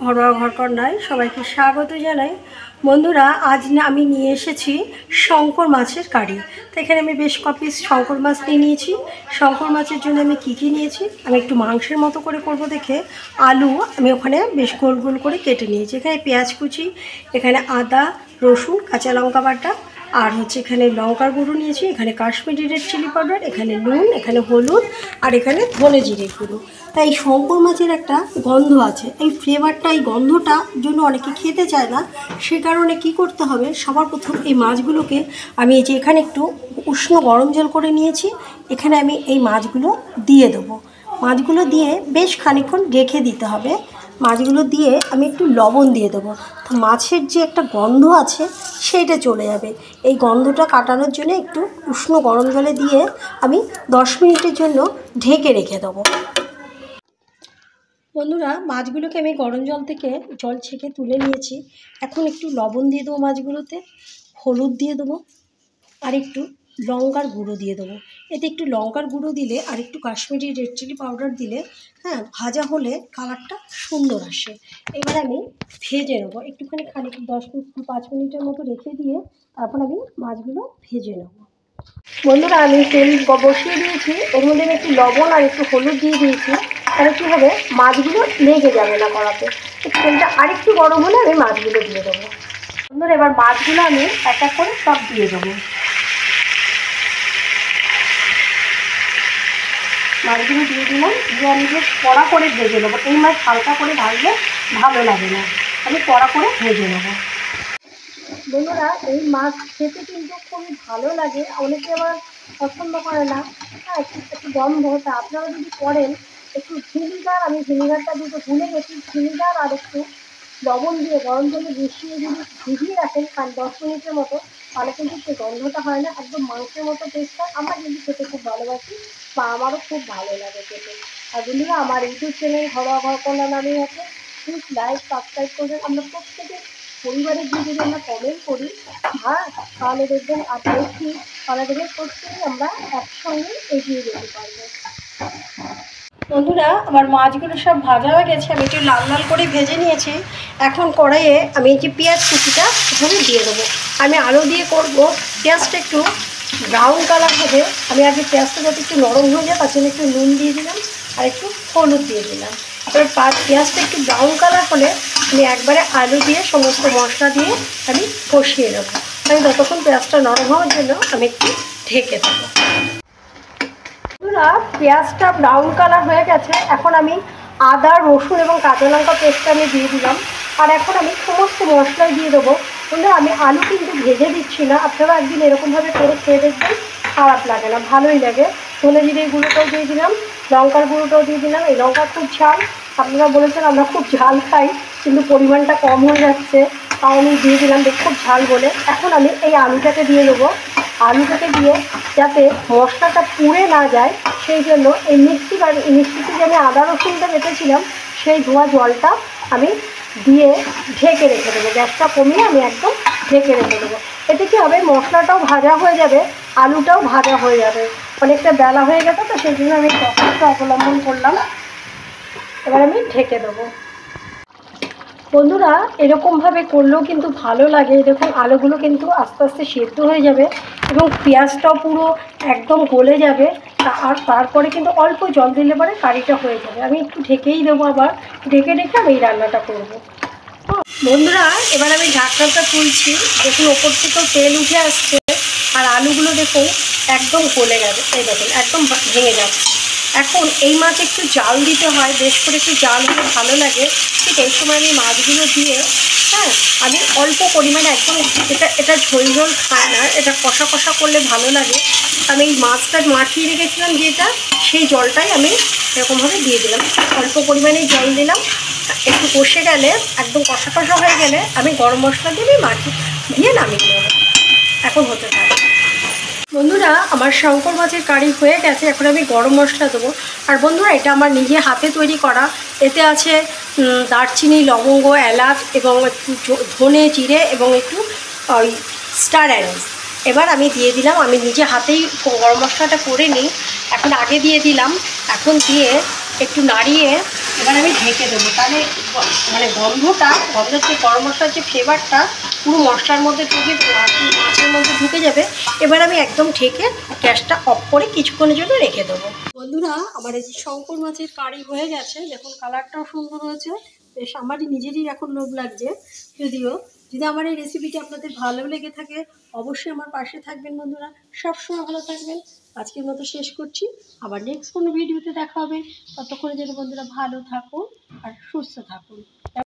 ঘরোয়া ঘরকন্যায় সবাইকে স্বাগত জানাই। বন্ধুরা, আজ না আমি নিয়ে এসেছি শঙ্কর মাছের কারি। তো এখানে আমি বেশ কপিস শঙ্কর মাছ নিয়েছি। শঙ্কর মাছের জন্য আমি কী নিয়েছি, আমি একটু মাংসের মতো করে করব দেখে আলু আমি ওখানে বেশ গোল গোল করে কেটে নিয়েছি। এখানে পেঁয়াজ কুচি, এখানে আদা রসুন কাঁচা লঙ্কা বাটা, আর হচ্ছে এখানে লঙ্কার গুঁড়ো নিয়েছি, এখানে কাশ্মীরি রেড চিলি পাউডার, এখানে নুন, এখানে হলুদ, আর এখানে ধনে জিরে গুঁড়ো। তাই শঙ্কর মাছের একটা গন্ধ আছে, এই ফ্লেভারটা, এই গন্ধটার জন্য অনেকে খেতে চায় না। সে কারণে কি করতে হবে, সবার প্রথম এই মাছগুলোকে আমি এই যে এখানে একটু উষ্ণ গরম জল করে নিয়েছি, এখানে আমি এই মাছগুলো দিয়ে দেবো। মাছগুলো দিয়ে বেশ খানিকক্ষণ রেখে দিতে হবে। মাছগুলো দিয়ে আমি একটু লবণ দিয়ে দেবো, তো মাছের যে একটা গন্ধ আছে সেইটা চলে যাবে। এই গন্ধটা কাটানোর জন্য একটু উষ্ণ গরম জলে দিয়ে আমি 10 মিনিটের জন্য ঢেকে রেখে দেবো। বন্ধুরা, মাছগুলোকে আমি গরম জল থেকে জল ছেঁকে তুলে নিয়েছি। এখন একটু লবণ দিয়ে দেবো মাছগুলোতে, হলুদ দিয়ে দেবো, আর একটু লঙ্কার গুঁড়ো দিয়ে দেবো। এতে একটু লঙ্কার গুঁড়ো দিলে আর একটু কাশ্মীরি রেড চিলি পাউডার দিলে ভাজা হলে কালারটা সুন্দর আসে। এবার আমি ভেজে নেবো একটুখানি, 5 মিনিটের মতো রেখে দিয়ে তারপর আমি মাছগুলো ভেজে নেবো। বন্ধুরা, আমি তেল বসিয়ে দিয়েছি, এর মধ্যে আমি একটু লবণ আর একটু হলুদ দিয়ে দিয়েছি। তাহলে কী হবে, মাছগুলো লেগে যাবে না কড়াতে। তেলটা আরেকটু গরম হলে আমি মাছগুলো দিয়ে দেবো। বন্ধুরা, এবার মাছগুলো আমি এক এক করে সব দিয়ে দেবো। মাছগুলো দিয়ে দিলাম, দিয়ে আমি বেশ কড়া করে ভেজে নেবো। এই মাছ হালকা করে ভাজলে ভালো লাগে না, আমি কড়া করে ভেজে নেবো। বন্ধুরা, এই মাছ খেতে কিন্তু খুবই ভালো লাগে, অনেকে আবার পছন্দ করে না, একটু গন্ধ। তা আপনারা যদি করেন, একটু ভিনিগার, আমি ভিনিগারটা দিতে ভুলে গেছি, ভিনিগার আর একটু লবণ দিয়ে গরম জলে মিশিয়ে যদি ভিজিয়ে রাখেন 10 মিনিটের মতো, তাহলে কিন্তু সেই গন্ধটা হয় না, একদম মাংসের মতো টেস্ট হয়। আমরা কিন্তু খেতে খুব ভালোবাসি, বা আমারও খুব ভালো লাগে খেতে। আর বন্ধুরা, আমার ইউটিউব চ্যানেল ঘরোয়া ঘরকন্যা নামেই আছে, প্লিজ লাইক সাবস্ক্রাইব করবেন। আমরা প্রত্যেকে পরিবারের গিয়ে যদি আমরা কমেন্ট করি, তাহলে দেখবেন আর দেখি, তাহলে দেখবেন প্রত্যেকেই আমরা একসঙ্গে এগিয়ে যেতে পারবো। বন্ধুরা, আমার মাছগুলো সব ভাজা হয়ে গেছে, আমি একটু লাল লাল করে ভেজে নিয়েছি। এখন কড়াইয়ে আমি এই যে পেঁয়াজ কুচিটা এখানে দিয়ে দেবো। আমি আলু দিয়ে করব, পেঁয়াজটা একটু ব্রাউন কালার হবে। আমি আগে পেঁয়াজটা যাতে একটু নরম হয়ে যায় তার জন্য একটু নুন দিয়ে দিলাম আর একটু হলুদ দিয়ে দিলাম। এবার পেঁয়াজটা একটু ব্রাউন কালার হলে আমি একবারে আলু দিয়ে সমস্ত মশলা দিয়ে আমি কষিয়ে নেবো। আমি ততক্ষণ পেঁয়াজটা নরম হওয়ার জন্য আমি একটু ঢেকে দেবো। পেঁয়াজটা ব্রাউন কালার হয়ে গেছে, এখন আমি আদা রসুন এবং কাঁচা লঙ্কা পেস্টটা আমি দিয়ে দিলাম। আর এখন আমি সমস্ত মশলাই দিয়ে দেবো। বন্ধুরা, আমি আলু কিন্তু ভেজে দিচ্ছি না, আপনারা একদিন এরকমভাবে করে খেয়ে দেখবেন, খারাপ লাগে না, ভালোই লাগে। ধনে জিরে গুঁড়োটাও দিয়ে দিলাম, লঙ্কার গুঁড়োটাও দিয়ে দিলাম। এই লঙ্কা খুব ঝাল, আপনারা বলেছেন আমরা খুব ঝাল খাই, কিন্তু পরিমাণটা কম হয়ে যাচ্ছে, তাও আমি দিয়ে দিলাম খুব ঝাল বলে। এখন আমি এই আলুটাকে দিয়ে দেবো। আলুটাকে দিয়ে যাতে মশলাটা পুড়ে না যায় সেই জন্য এই মিক্সিতে যে আমি আদা রসুনটা বেটেছিলাম সেই ধোয়া জলটা আমি দিয়ে ঢেকে রেখে দেবো। গ্যাসটা কমিয়ে আমি একদম ঢেকে রেখে দেবো। এতে কী হবে, মশলাটাও ভাজা হয়ে যাবে, আলুটাও ভাজা হয়ে যাবে। অনেকটা বেলা হয়ে গেছে, তো সেই জন্য আমি প্রসেসটা অবলম্বন করলাম। এবার আমি ঢেকে দেবো। বন্ধুরা, এরকমভাবে করলেও কিন্তু ভালো লাগে। দেখুন, আলুগুলো কিন্তু আস্তে আস্তে সেদ্ধ হয়ে যাবে এবং পেঁয়াজটাও পুরো একদম গলে যাবে। আর তারপরে কিন্তু অল্প জল দিলে পরে কারিটা হয়ে যাবে। আমি একটু ঢেকেই দেবো, আবার ঢেকে রেখে আমি এই রান্নাটা করবো। বন্ধুরা, এবার আমি ঢাকনাটা তুলছি, দেখুন ওপর থেকেও তেল উঠে আসছে, আর আলুগুলো দেখুন একদম গলে গেছে, এই দেখুন একদম ভেঙে যাচ্ছে। এখন এই মাছ একটু জাল দিতে হয়, বেশ করে একটু জাল হলে ভালো লাগে। ঠিক এই সময় আমি মাছগুলো দিয়ে আমি অল্প পরিমাণে, একদম এটা ঝোল ঝোল খায় না, এটা কষা কষা করলে ভালো লাগে। আমি এই মাছটা মাখিয়ে রেখেছিলাম যেটা, সেই জলটাই আমি এরকমভাবে দিয়ে দিলাম। অল্প পরিমাণেই জল দিলাম, একটু কষে গেলে, একদম কষা কষা হয়ে গেলে আমি গরম মশলা দিয়ে দিয়ে নামিয়ে নেব। এখন হতে থাকে। বন্ধুরা, আমার শঙ্কর মাছের কারি হয়ে গেছে, এখন আমি গরম মশলা দেবো। আর বন্ধুরা, এটা আমার নিজে হাতে তৈরি করা, এতে আছে দারচিনি, লবঙ্গ, এলাচ এবং একটু ধনে জিরে এবং একটু ওই স্টার অ্যানিস। এবার আমি দিয়ে দিলাম, আমি নিজে হাতেই গরম মশলাটা করে নিই, এখন আগে দিয়ে দিলাম। এখন দিয়ে একটু নাড়িয়ে এবার আমি ঢেকে দেবো, তাহলে মানে গন্ধের যে গরম মশলার যে ফ্লেভারটা পুরো মশলার মধ্যে ঢুকে মাছের মধ্যে ঢুকে যাবে। এবার আমি একদম ঢেকে গ্যাসটা অফ করে কিছুক্ষণের জন্য রেখে দেবো। বন্ধুরা, আমার এই যে শঙ্কর মাছের কারি হয়ে গেছে, দেখুন কালারটাও সুন্দর হয়েছে, বেশ আমারই নিজেরই এখন লোভ লাগছে। যদি আমার এই রেসিপিটি আপনাদের ভালো লেগে থাকে অবশ্যই আমার পাশে থাকবেন বন্ধুরা, সবসময় ভালো থাকবেন। আজকের মতো শেষ করছি, আবার নেক্সট কোনো ভিডিওতে দেখা হবে। ততক্ষণে যেন বন্ধুরা ভালো থাকুন আর সুস্থ থাকুন।